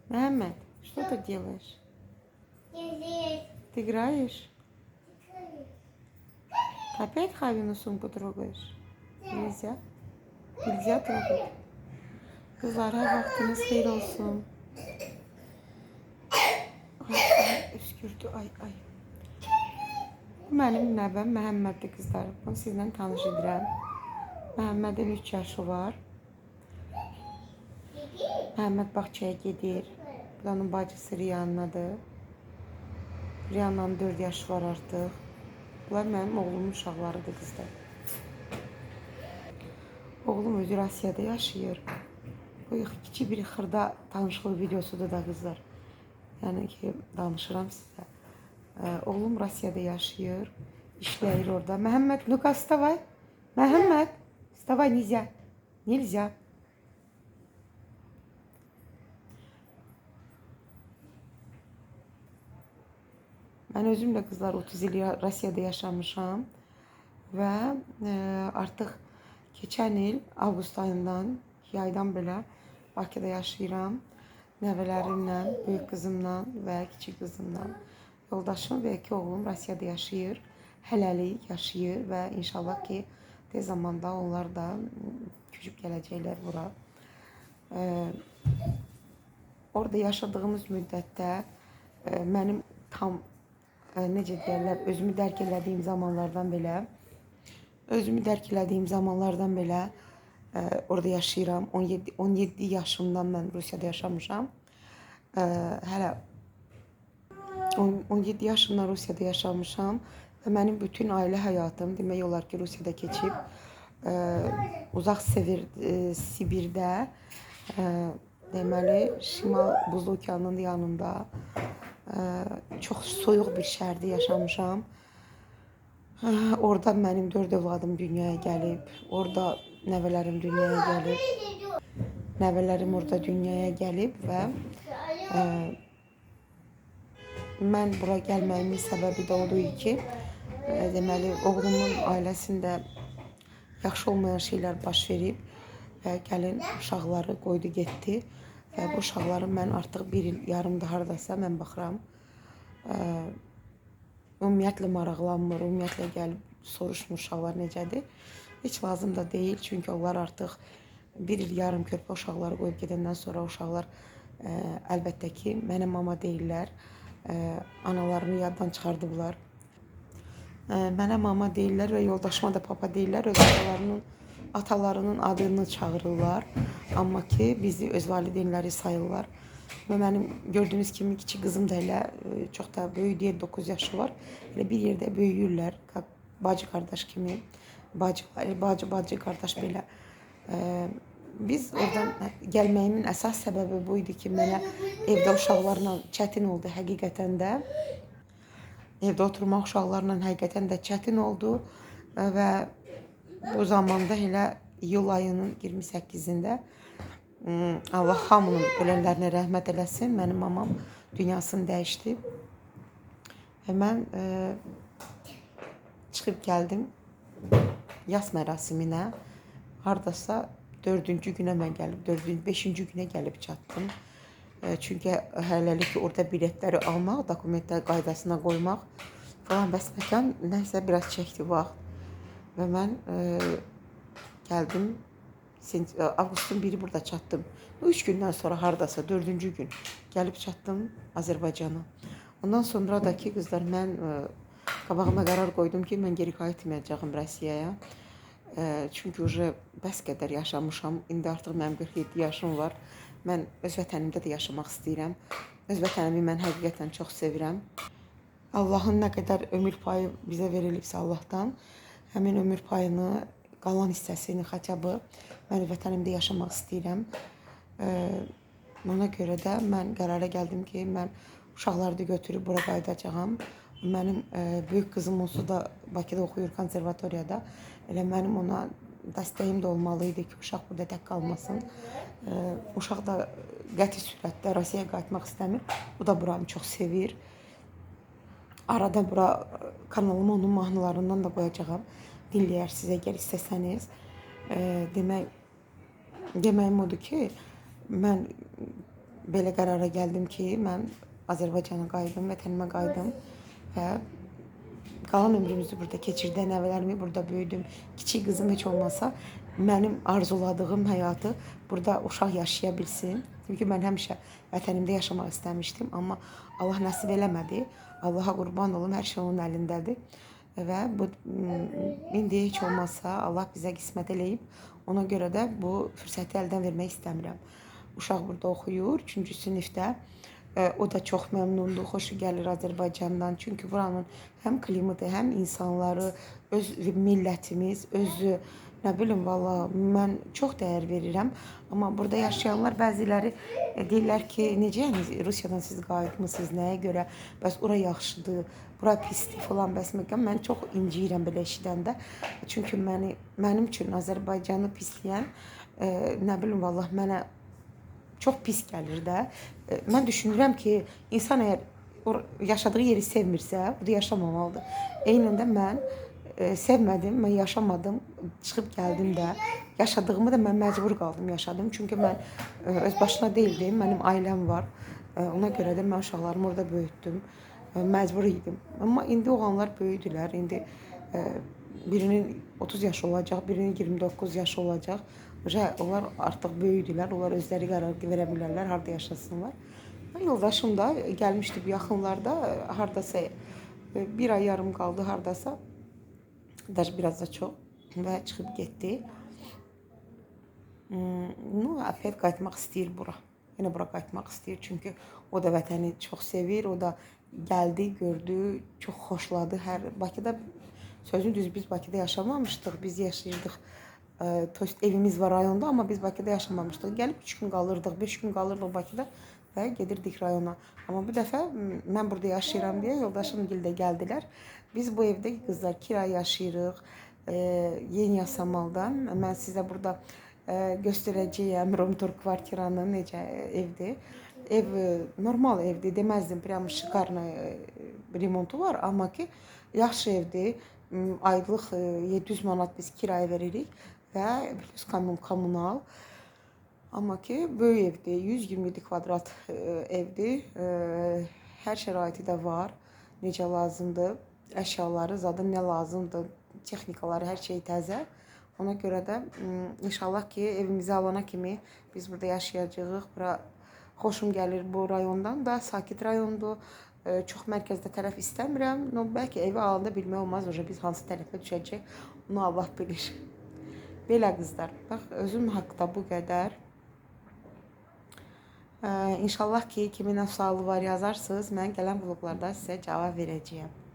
Мехмед, что ты делаешь? Ты играешь? Опять Хавину сумку трогаешь? Nельзя. Nельзя трогать. Kızlar her vaktiniz hayır olsun. Ay, öskürdü. Ay. Mənim nəvəm Məhəmməddir qızlar. Bunu sizlə tanış edirəm. Məhəmmədin 3 yaşı var. Məhəmməd bağçaya gedir. Bu da onun bacısı Riyannadır. Riyannanın 4 yaşı var artıq. Bunlar mənim oğlumun uşaqlarıdır qızlar. Oğlum özü Rusiyada yaşayır. Bu kiçik bir xırda tanışlıq videosudur da qızlar. Yəni ki, danışıram sizə. Oğlum Rusiyada yaşayır. İşləyir orada. Məhəmməd, ну-ка вставай. Məhəmməd, вставай, nельзя. Nельзя. Mən özüm də qızlar 30 il Rusiyada yaşamışam və artıq keçən il avqust ayından, yaydan belə Bakıda yaşayıram. Nəvələrimlə, böyük qızımla və kiçik qızımla. Yoldaşım və 2 oğlum Rusiyada yaşayır. Hələlik yaşayır və inşallah ki tez zamanda onlar da köçüb gələcəklər bura. Orada yaşadığımız müddətdə mənim tam necə deyirlər, özümü dərk elədiyim zamanlardan belə orada yaşayıram. 17 yaşımdan mən Rusiyada yaşamışam. Hələ 17 yaşımdan Rusiyada yaşamışam və mənim bütün ailə həyatım demək olar ki Rusiyada keçib. Uzaq Sibirdə, deməli Şimal Buzlu Okeanının yanında çox soyuq bir şəhərdə yaşamışam. Orada mənim 4 övladım dünyaya gəlib. Orada nəvələrim dünyaya gəlib. Nəvələrim orada dünyaya gəlib və mən bura gəlməyimin səbəbi də odur ki, deməli oğlumun ailəsində yaxşı olmayan şeylər baş verib və gəlin uşaqları qoydu getdi və bu uşaqları mən artıq 1 il yarımdır hardasa mən baxıram. Ümumiyyətlə maraqlanmır, ümumiyyətlə gəlib soruşmur uşaqlar necədir. Heç lazım da deyil, çünki onlar artıq 1 il yarım körpə uşaqları qoyub gedəndən sonra uşaqlar əlbəttə ki mənə mama deyirlər. Analarını yaddan çıxardıblar. Mənə mama deyirlər və yoldaşıma da papa deyirlər. Öz atalarının adını çağırırlar. Amma ki bizi öz valideynləri sayırlar. Və mənim gördüyünüz kimi kiçik qızım da elə çox da böyük deyil, 9 yaşı var. Elə bir yerdə böyüyürlər. Bacı qardaş kimi. Bacı qardaş belə. Biz oradan gəlməyimin əsas səbəbi bu idi ki, mənə evdə uşaqlarla çətin oldu həqiqətən də. Evdə oturmaq uşaqlarla həqiqətən də çətin oldu və bu zamanda elə iyul ayının 28-də Allah hamının ölənlərinə rəhmət eləsin, mənim mamam dünyasını dəyişdi və mən çıxıb gəldim yas mərasiminə. Hardasa 4-cü günə mən gəlib, 5-ci günə gəlib çatdım. Çünki hələlik orada biletləri almaq, dokumentlər qaydasına qoymaq falan bəsməkən nəsə biraz çəkdi vaxt və mən gəldim. Avqustun 1-i burada çatdım. 3 gündən sonra hardasa 4-cü gün gəlib çatdım Azərbaycana. Ondan sonra da ki qızlar mən qabağıma qərar qoydum ki mən geri qayıtmayacağım Rusiyaya. Çünki уже bəs qədər yaşamışam. İndi artıq mənim 47 yaşım var. Mən öz vətənimdə də yaşamaq istəyirəm. Öz vətənimi mən həqiqətən çox sevirəm. Allahın nə qədər ömür payı bizə verilibsə Allahdan, həmin ömür payını, qalan hissəsini, xəcabı mən vətənimdə yaşamaq istəyirəm. Ona görə də mən qərara gəldim ki, mən uşaqları da götürüb bura qayıdacağam. Mənim böyük qızım onsuz da Bakıda oxuyur konservatoriyada. Elə mənim ona dəstəyim də olmalıydı ki, uşaq burada tək qalmasın. Uşaq da qəti sürətdə Rusiyaya qayıtmaq istəmir. O da buranı çox sevir. Arada bura kanalıma onun mahnılarından da qoyacağam. Dinləyərsiniz əgər istəsəniz. Deməyim odur ki, mən belə qərara gəldim ki, mən Azərbaycana qayıdım, vətənimə qayıdım və qalan ömrümüzü burada keçirdə, nəvələrimi burada böyüdüm. Kiçik qızım heç olmasa mənim arzuladığım həyatı burada uşaq yaşaya bilsin. Çünki mən həmişə vətənimdə yaşamaq istəmişdim, amma Allah nəsib eləmədi. Allaha qurban olum, hər şey onun əlindədir. Və bu indi heç olmasa Allah bizə qismət eləyib. Ona görə də bu fürsəti əldən vermək istəmirəm. Uşaq burada oxuyur, 3-cü sinifdə. O da çox məmnundur, xoşu gəlir Azərbaycandan. Çünki buranın həm klimatı, həm insanları, öz millətimiz, özü, nə bilim, valla mən çox dəyər verirəm. Amma burada yaşayanlar bəziləri deyirlər ki, necə yəni Rusiyadan siz qayıtmısınız, nəyə görə? Bəs ora yaxşıdır, bura pisdir falan, bəs mən çox inciyirəm belə eşidəndə. Çünki mənim üçün Azərbaycanı pisləyən, nə bilim, valla mənə çox pis gəlir də. Mən düşünürəm ki, insan əgər yaşadığı yeri sevmirsə, burada yaşamamalıdır. Eynən də mən sevmədim, mən yaşamadım, çıxıb gəldim də. Yaşadığımı da mən məcbur qaldım yaşadım. Çünki mən öz başına deyildim, mənim ailəm var. Ona görə də mən uşaqlarımı orada böyütdüm. Məcbur idim. Amma indi oğlanlar böyüdülər. İndi birinin 30 yaşı olacaq, birinin 29 yaşı olacaq. Onlar artıq böyüdülər, onlar özləri qərar verə bilərlər, harda yaşasınlar. Yoldaşım da gəlmişdi bu yaxınlarda, hardasa bir ay yarım qaldı hardasa, biraz da çox və çıxıb getdi. Опять qayıtmaq istəyir bura. Yenə bura qayıtmaq istəyir, çünki o da vətəni çox sevir, o da gəldi, gördü, çox xoşladı. Bakıda, sözün düzü, biz Bakıda yaşamamışdıq, biz yaşayırdıq. Evimiz var rayonda, amma biz Bakıda yaşamamışdıq. Gəlib 3 gün qalırdıq, 5 gün qalırdıq Bakıda və gedirdik rayona. Amma bu dəfə mən burada yaşayıram deyə yoldaşım gildə gəldilər. Biz bu evdə qızlar kira yaşayırıq, Yeni Yasamaldan. Mən sizə burada göstərəcəyəm Romtor kvartiranın necə evdir. Ev normal evdir, deməzdim, prям şikarlı remontu var, amma ki yaxşı evdir. Aylıq 700 manat biz kiraya veririk və plus kommunal. Amma ki böyük evdir, 127 kvadrat evdir. Hər şəraiti də var, necə lazımdır. Əşyaları, zaten nə lazımdır, texnikaları, hər şey təzə. Ona görə də inşallah ki evimizi alana kimi biz burada yaşayacağıq. Bura xoşum gəlir, bu rayondan da sakit rayondur. Çox mərkəzdə tərəf istəmirəm. Bəlkə evi alanda bilmək olmaz, biz hansı tərəfə düşəcək, onu Allah bilir. Belə qızlar, bax özüm haqqında bu qədər. İnşallah ki kimin sualı var yazarsınız, mən gələn vloglarda sizə cavab verəcəyəm.